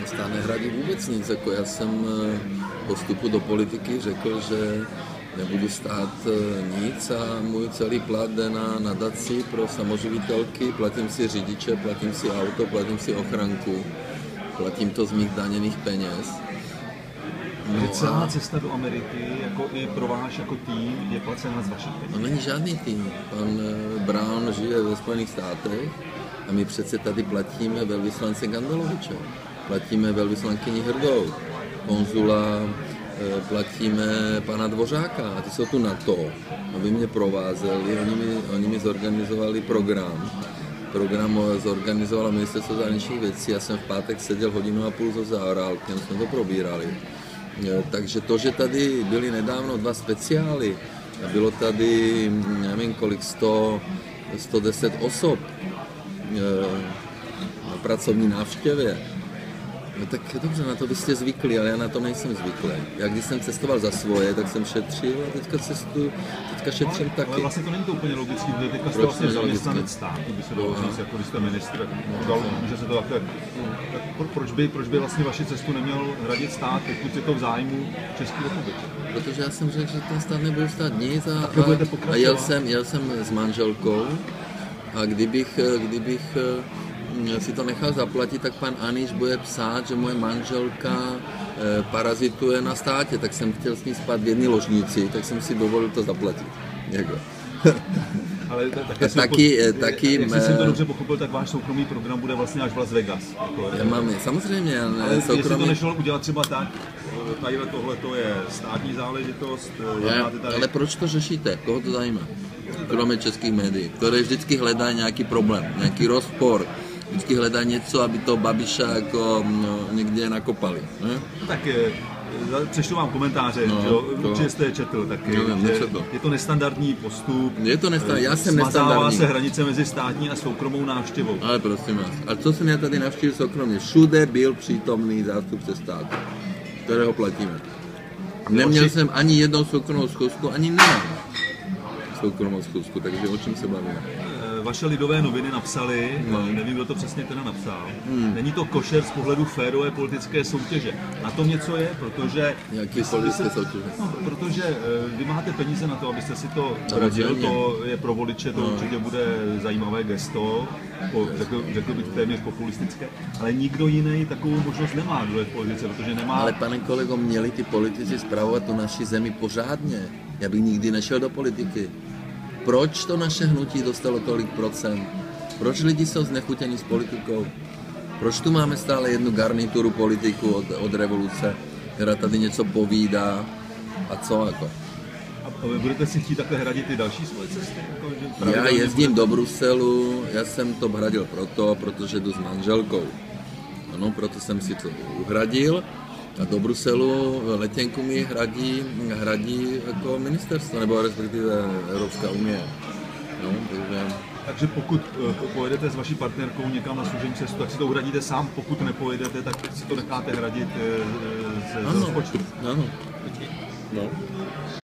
Stát nehradí vůbec nic. Jako já jsem po vstupu do politiky řekl, že nebudu stát nic a můj celý plat jde na nadaci pro samoživitelky, platím si řidiče, platím si auto, platím si ochranku, platím to z mých daněných peněz. No celá cesta do Ameriky, jako i pro váš jako tým, je placena z vašich peněz? No není žádný tým. Pan Brown žije ve Spojených státech a my přece tady platíme velvyslance Gandeloviče. Platíme velvyslankyni Hrdou, konzula, platíme pana Dvořáka a ty jsou tu na to, aby mě provázeli. Oni mi zorganizovali program. Program zorganizovalo Ministerstvo zahraničních věcí. Já jsem v pátek seděl 1,5 hodiny so Zaorálkem, jsme to probírali. Takže to, že tady byly nedávno 2 speciály a bylo tady, nevím kolik, 110 osob na pracovní návštěvě, no tak dobře, na to byste zvykli, ale já na to nejsem zvyklý. Já když jsem cestoval za svoje, tak jsem šetřil a teďka šetřím taky. Ale vlastně to není to úplně logický, protože teďka jste vlastně zaměstnanec státu, by se dalo říct, jako když jste ministr, může se to takhle. Proč by vlastně vaši cestu neměl hradit stát, pokud je to v zájmu České republiky? Protože já jsem řekl, že ten stát nebude stát nic a jel jsem s manželkou a kdybych si to nechal zaplatit, tak pan Aniš bude psát, že moje manželka parazituje na státě, tak jsem chtěl s ní spát v jedné ložnici, tak jsem si dovolil to zaplatit. Jako. Ale taky jak jsem to dobře pochopil, tak váš soukromý program bude vlastně až v Las Vegas. Jako, já mám, samozřejmě. Ale jestli to nešlo udělat třeba tak, tohle to je státní záležitost. Ale proč to řešíte? Koho to zajímá? Kromě českých médií, které vždycky hledají nějaký problém, nějaký rozpor. Vždycky hledají něco, aby to Babiša jako někde nakopali. Ne? Tak přečtu vám komentáře, určitě jste je četl, tak je to nestandardní postup. Je to nestandardní, já jsem nestandardní. nestandardní. Se hranice mezi státní a soukromou návštěvou. Ale prosím vás, a co jsem já tady navštívil soukromně? Všude byl přítomný zástupce státu, kterého platíme. Neměl jsem ani jednou soukromou schůzku, ani nemám soukromou schůzku, takže o čem se bavíme? Vaše Lidové noviny napsali, nevím, kdo to přesně teda napsal, není to košer z pohledu férové politické soutěže. Na tom něco je, protože... Jaký politické soutěže? No, protože vy máte peníze na to, abyste si to radil, to je pro voliče, to určitě bude zajímavé gesto, řekl bych téměř populistické, ale nikdo jiný takovou možnost nemá, kdo je v politice, protože nemá... Ale pane kolego, měli ty politici spravovat tu naši zemi pořádně. Já bych nikdy nešel do politiky. Proč to naše hnutí dostalo tolik procent? Proč lidi jsou znechutěni s politikou? Proč tu máme stále jednu garnituru politiku od revoluce, která tady něco povídá a co jako? A budete si chtít takhle hradit i další svoje cesty? Jako, já jezdím do Bruselu, já jsem to hradil protože jdu s manželkou. Ano, proto jsem si to uhradil. A do Bruselu letenku mi hradí jako ministerstvo, nebo respektive Evropská unie. No, takže pokud pojedete s vaší partnerkou někam na služební cestu, tak si to uhradíte sám, pokud nepojedete, tak si to necháte hradit z rozpočtu. Ano.